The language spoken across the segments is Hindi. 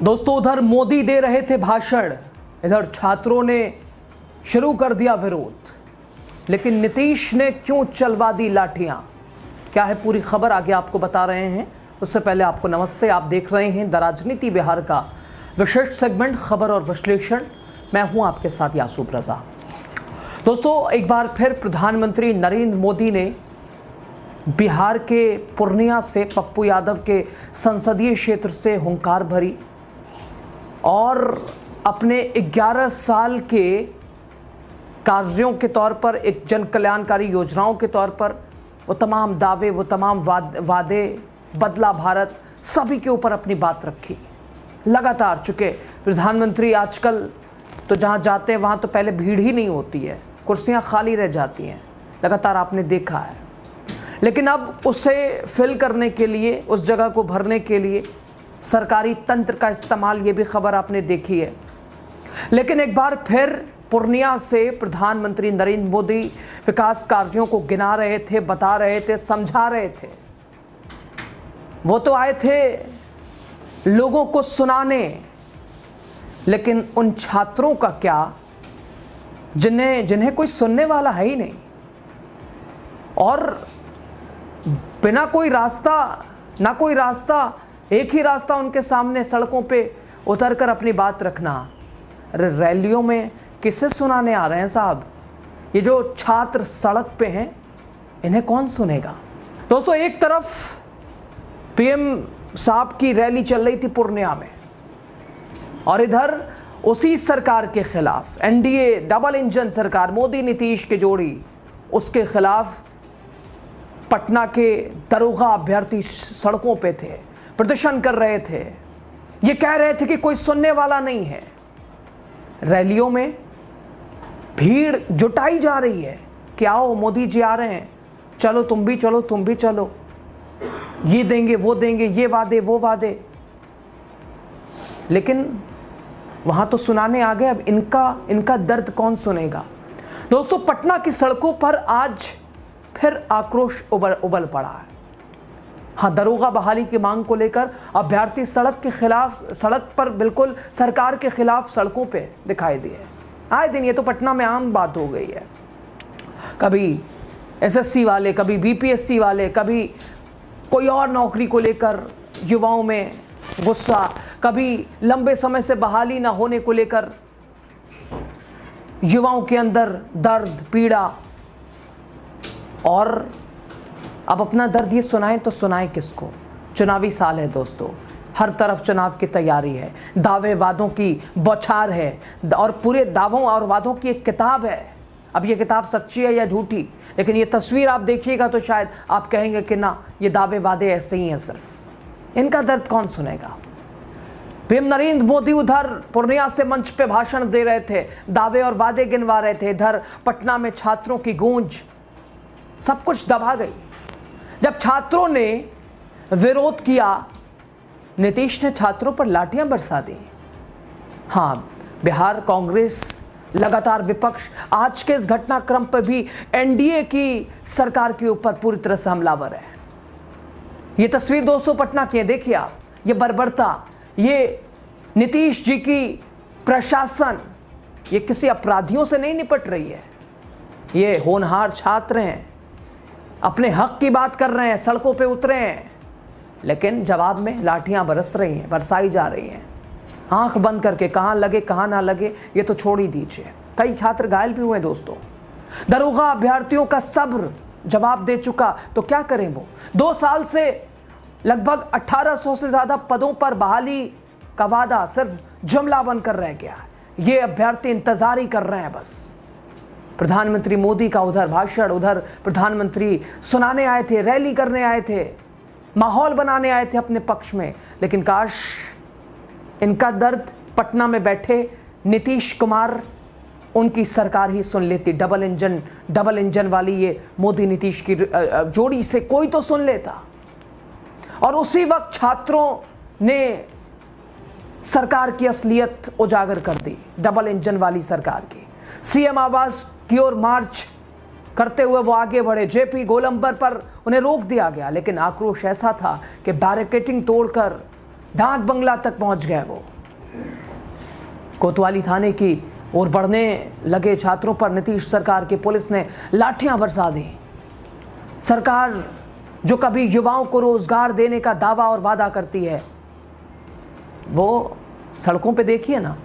दोस्तों, उधर मोदी दे रहे थे भाषण, इधर छात्रों ने शुरू कर दिया विरोध। लेकिन नीतीश ने क्यों चलवा दी लाठियां? क्या है पूरी खबर, आगे आपको बता रहे हैं। उससे पहले आपको नमस्ते। आप देख रहे हैं द राजनीति बिहार का विशेष सेगमेंट खबर और विश्लेषण। मैं हूं आपके साथ यासूफ रजा। दोस्तों, एक बार फिर प्रधानमंत्री नरेंद्र मोदी ने बिहार के पूर्णिया से पप्पू यादव के संसदीय क्षेत्र से हुंकार भरी और अपने 11 साल के कार्यों के तौर पर, एक जन कल्याणकारी योजनाओं के तौर पर वो तमाम दावे, वो तमाम वादे, बदला भारत, सभी के ऊपर अपनी बात रखी। लगातार चुके प्रधानमंत्री आजकल तो जहां जाते हैं वहां तो पहले भीड़ ही नहीं होती है, कुर्सियां खाली रह जाती हैं, लगातार आपने देखा है। लेकिन अब उसे फिल करने के लिए, उस जगह को भरने के लिए सरकारी तंत्र का इस्तेमाल, ये भी खबर आपने देखी है। लेकिन एक बार फिर पूर्णिया से प्रधानमंत्री नरेंद्र मोदी विकास कार्यों को गिना रहे थे, बता रहे थे, समझा रहे थे। वो तो आए थे लोगों को सुनाने, लेकिन उन छात्रों का क्या जिन्हें कोई सुनने वाला है ही नहीं, और बिना कोई रास्ता, एक ही रास्ता उनके सामने, सड़कों पे उतरकर अपनी बात रखना। अरे रैलियों में किसे सुनाने आ रहे हैं साहब? ये जो छात्र सड़क पे हैं, इन्हें कौन सुनेगा? दोस्तों, एक तरफ पीएम साहब की रैली चल रही थी पूर्णिया में, और इधर उसी सरकार के खिलाफ, एनडीए डबल इंजन सरकार, मोदी नीतीश की जोड़ी, उसके खिलाफ पटना के दरोगा अभ्यर्थी सड़कों पे थे, प्रदर्शन कर रहे थे। ये कह रहे थे कि कोई सुनने वाला नहीं है। रैलियों में भीड़ जुटाई जा रही है कि आओ मोदी जी आ रहे हैं, चलो तुम भी चलो, तुम भी चलो, ये देंगे वो देंगे, ये वादे वो वादे। लेकिन वहां तो सुनाने आ गए, अब इनका दर्द कौन सुनेगा? दोस्तों, पटना की सड़कों पर आज फिर आक्रोश उबल पड़ा है। हाँ, दरोगा बहाली की मांग को लेकर अभ्यर्थी सड़क पर बिल्कुल सरकार के खिलाफ सड़कों पे दिखाई दिए। आए दिन ये तो पटना में आम बात हो गई है। कभी एसएससी वाले, कभी बीपीएससी वाले, कभी कोई और नौकरी को लेकर युवाओं में गुस्सा, कभी लंबे समय से बहाली ना होने को लेकर युवाओं के अंदर दर्द, पीड़ा। और अब अपना दर्द ये सुनाएं तो सुनाएं किसको? चुनावी साल है दोस्तों, हर तरफ चुनाव की तैयारी है, दावे वादों की बौछार है, और पूरे दावों और वादों की एक किताब है। अब ये किताब सच्ची है या झूठी, लेकिन ये तस्वीर आप देखिएगा तो शायद आप कहेंगे कि ना, ये दावे वादे ऐसे ही हैं सिर्फ। इनका दर्द कौन सुनेगा? पीएम नरेंद्र मोदी उधर पूर्णिया से मंच पे भाषण दे रहे थे, दावे और वादे गिनवा रहे थे। इधर पटना में छात्रों की गूंज सब कुछ दबा गई। जब छात्रों ने विरोध किया, नीतीश ने छात्रों पर लाठियां बरसा दी। हाँ, बिहार कांग्रेस लगातार विपक्ष आज के इस घटनाक्रम पर भी एनडीए की सरकार के ऊपर पूरी तरह से हमलावर है। ये तस्वीर दोस्तों पटना की है, देखिए आप, ये बर्बरता, ये नीतीश जी की प्रशासन, ये किसी अपराधियों से नहीं निपट रही है। ये होनहार छात्र हैं, अपने हक की बात कर रहे हैं, सड़कों पे उतरे हैं, लेकिन जवाब में लाठियां बरसाई जा रही हैं। आंख बंद करके, कहां लगे कहां ना लगे ये तो छोड़ ही दीजिए। कई छात्र घायल भी हुए दोस्तों। दरोगा अभ्यर्थियों का सब्र जवाब दे चुका, तो क्या करें वो? 2 साल से लगभग 1800 से ज्यादा पदों पर बहाली का वादा सिर्फ जुमला बनकर रह गया। ये अभ्यर्थी इंतजार ही कर रहे हैं बस। प्रधानमंत्री मोदी का उधर भाषण, उधर प्रधानमंत्री सुनाने आए थे, रैली करने आए थे, माहौल बनाने आए थे अपने पक्ष में। लेकिन काश इनका दर्द पटना में बैठे नीतीश कुमार, उनकी सरकार ही सुन लेती। डबल इंजन वाली ये मोदी नीतीश की जोड़ी से कोई तो सुन लेता। और उसी वक्त छात्रों ने सरकार की असलियत उजागर कर दी, डबल इंजन वाली सरकार की। सीएम आवास की ओर मार्च करते हुए वो आगे बढ़े, जेपी गोलंबर पर उन्हें रोक दिया गया। लेकिन आक्रोश ऐसा था कि बैरिकेडिंग तोड़कर डाक बंगला तक पहुंच गए वो। कोतवाली थाने की ओर बढ़ने लगे छात्रों पर नीतीश सरकार की पुलिस ने लाठियां बरसा दी। सरकार जो कभी युवाओं को रोजगार देने का दावा और वादा करती है, वो सड़कों पे देखिए ना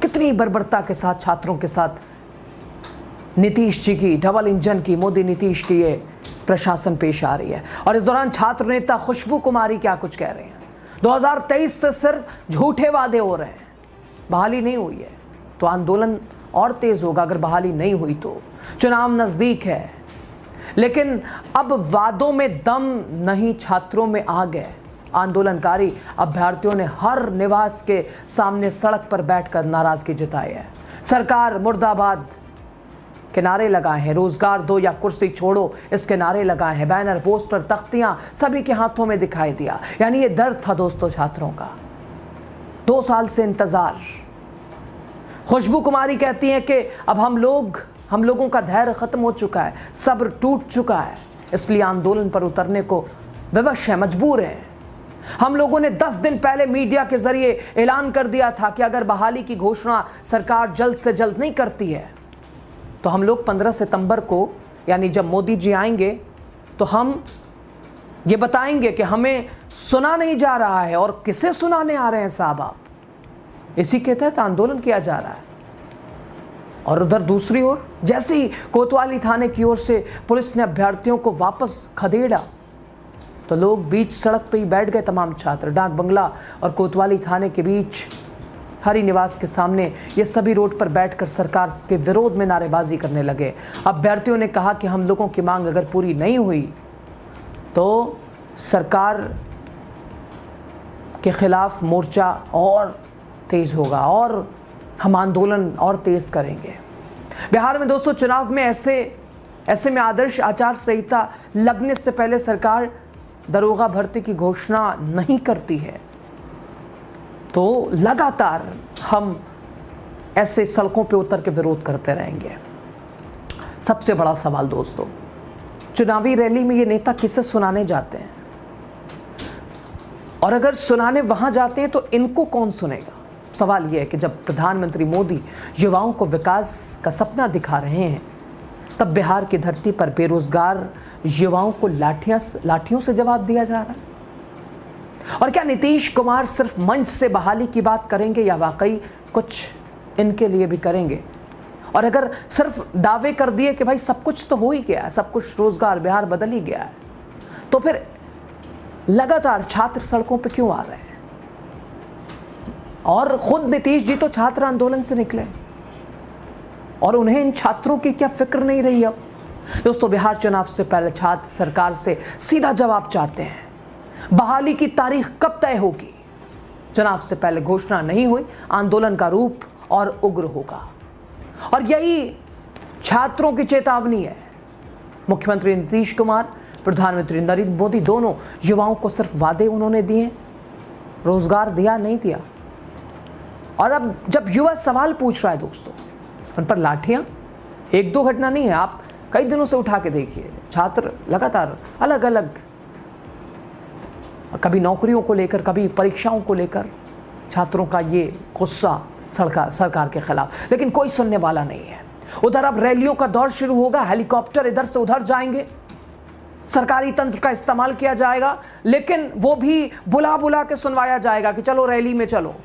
कितनी बर्बरता के साथ छात्रों के साथ नीतीश जी की डबल इंजन की, मोदी नीतीश की ये प्रशासन पेश आ रही है। और इस दौरान छात्र नेता खुशबू कुमारी क्या कुछ कह रहे हैं। 2023 से सिर्फ झूठे वादे हो रहे हैं, बहाली नहीं हुई है तो आंदोलन और तेज होगा। अगर बहाली नहीं हुई तो चुनाव नजदीक है, लेकिन अब वादों में दम नहीं, छात्रों में आग है। आंदोलनकारी अभ्यर्थियों ने हर निवास के सामने सड़क पर बैठकर नाराजगी जताई है। सरकार मुर्दाबाद के नारे लगाए हैं, रोजगार दो या कुर्सी छोड़ो इसके नारे लगाए हैं, बैनर, पोस्टर, तख्तियां सभी के हाथों में दिखाई दिया। यानी ये दर्द था दोस्तों छात्रों का, 2 साल से इंतजार। खुशबू कुमारी कहती हैं कि अब हम लोगों का धैर्य खत्म हो चुका है, सब्र टूट चुका है, इसलिए आंदोलन पर उतरने को विवश है, मजबूर हैं। हम लोगों ने 10 दिन पहले मीडिया के जरिए ऐलान कर दिया था कि अगर बहाली की घोषणा सरकार जल्द से जल्द नहीं करती है तो हम लोग 15 सितंबर को, यानी जब मोदी जी आएंगे, तो हम ये बताएंगे कि हमें सुना नहीं जा रहा है। और किसे सुनाने आ रहे हैं साहब आप? इसी के तहत आंदोलन किया जा रहा है। और उधर दूसरी ओर जैसे ही कोतवाली थाने की ओर से पुलिस ने अभ्यर्थियों को वापस खदेड़ा तो लोग बीच सड़क पे ही बैठ गए। तमाम छात्र डाक बंगला और कोतवाली थाने के बीच हरि निवास के सामने ये सभी रोड पर बैठकर सरकार के विरोध में नारेबाजी करने लगे। अभ्यर्थियों ने कहा कि हम लोगों की मांग अगर पूरी नहीं हुई तो सरकार के खिलाफ मोर्चा और तेज होगा और हम आंदोलन और तेज करेंगे। बिहार में दोस्तों चुनाव में ऐसे में आदर्श आचार संहिता लगने से पहले सरकार दरोगा भर्ती की घोषणा नहीं करती है तो लगातार हम ऐसे सड़कों पे उतर के विरोध करते रहेंगे। सबसे बड़ा सवाल दोस्तों, चुनावी रैली में ये नेता किसे सुनाने जाते हैं? और अगर सुनाने वहां जाते हैं तो इनको कौन सुनेगा? सवाल यह है कि जब प्रधानमंत्री मोदी युवाओं को विकास का सपना दिखा रहे हैं, तब बिहार की धरती पर बेरोजगार युवाओं को लाठियों से जवाब दिया जा रहा है। और क्या नीतीश कुमार सिर्फ मंच से बहाली की बात करेंगे या वाकई कुछ इनके लिए भी करेंगे? और अगर सिर्फ दावे कर दिए कि भाई सब कुछ तो हो ही गया है, सब कुछ रोजगार बिहार बदल ही गया है, तो फिर लगातार छात्र सड़कों पे क्यों आ रहे हैं? और खुद नीतीश जी तो छात्र आंदोलन से निकले और उन्हें इन छात्रों की क्या फिक्र नहीं रही। अब दोस्तों बिहार चुनाव से पहले छात्र सरकार से सीधा जवाब चाहते हैं, बहाली की तारीख कब तय होगी? चुनाव से पहले घोषणा नहीं हुई, आंदोलन का रूप और उग्र होगा। और यही छात्रों की चेतावनी है। मुख्यमंत्री नीतीश कुमार, प्रधानमंत्री नरेंद्र मोदी दोनों युवाओं को सिर्फ वादे उन्होंने दिए, रोजगार दिया नहीं दिया। और अब जब युवा सवाल पूछ रहा है दोस्तों, उन पर लाठियां 1-2 घटना नहीं है, आप कई दिनों से उठा के देखिए। छात्र लगातार अलग अलग, कभी नौकरियों को लेकर, कभी परीक्षाओं को लेकर छात्रों का ये गुस्सा सरकार के खिलाफ, लेकिन कोई सुनने वाला नहीं है। उधर अब रैलियों का दौर शुरू होगा, हेलीकॉप्टर इधर से उधर जाएंगे, सरकारी तंत्र का इस्तेमाल किया जाएगा, लेकिन वो भी बुला बुला के सुनवाया जाएगा कि चलो रैली में चलो।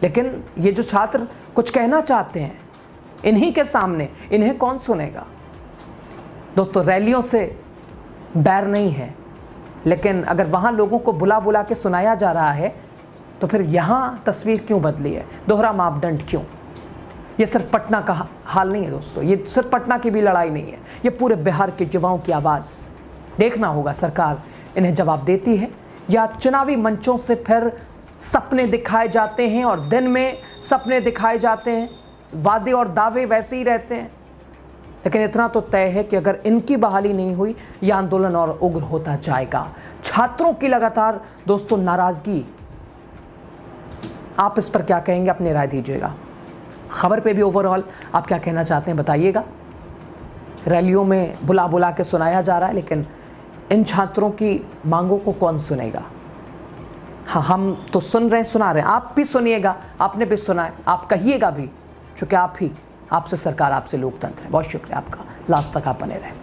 लेकिन ये जो छात्र कुछ कहना चाहते हैं, इन्हीं के सामने इन्हें कौन सुनेगा? दोस्तों रैलियों से बैर नहीं है, लेकिन अगर वहाँ लोगों को बुला बुला के सुनाया जा रहा है तो फिर यहाँ तस्वीर क्यों बदली है? दोहरा मापदंड क्यों? ये सिर्फ पटना का हाल नहीं है दोस्तों, ये सिर्फ पटना की भी लड़ाई नहीं है, ये पूरे बिहार के युवाओं की आवाज़। देखना होगा सरकार इन्हें जवाब देती है या चुनावी मंचों से फिर सपने दिखाए जाते हैं और दिन में सपने दिखाए जाते हैं, वादे और दावे वैसे ही रहते हैं। लेकिन इतना तो तय है कि अगर इनकी बहाली नहीं हुई, यह आंदोलन और उग्र होता जाएगा। छात्रों की लगातार दोस्तों नाराजगी, आप इस पर क्या कहेंगे? अपनी राय दीजिएगा। खबर पे भी ओवरऑल आप क्या कहना चाहते हैं बताइएगा। रैलियों में बुला बुला के सुनाया जा रहा है, लेकिन इन छात्रों की मांगों को कौन सुनेगा? हाँ, हम तो सुन रहे हैं, सुना रहे हैं, आप भी सुनिएगा, आपने भी सुना है, आप कहिएगा भी, चूँकि आपसे सरकार, आपसे लोकतंत्र है। बहुत शुक्रिया आपका, लास्ट तक आप बने रहें।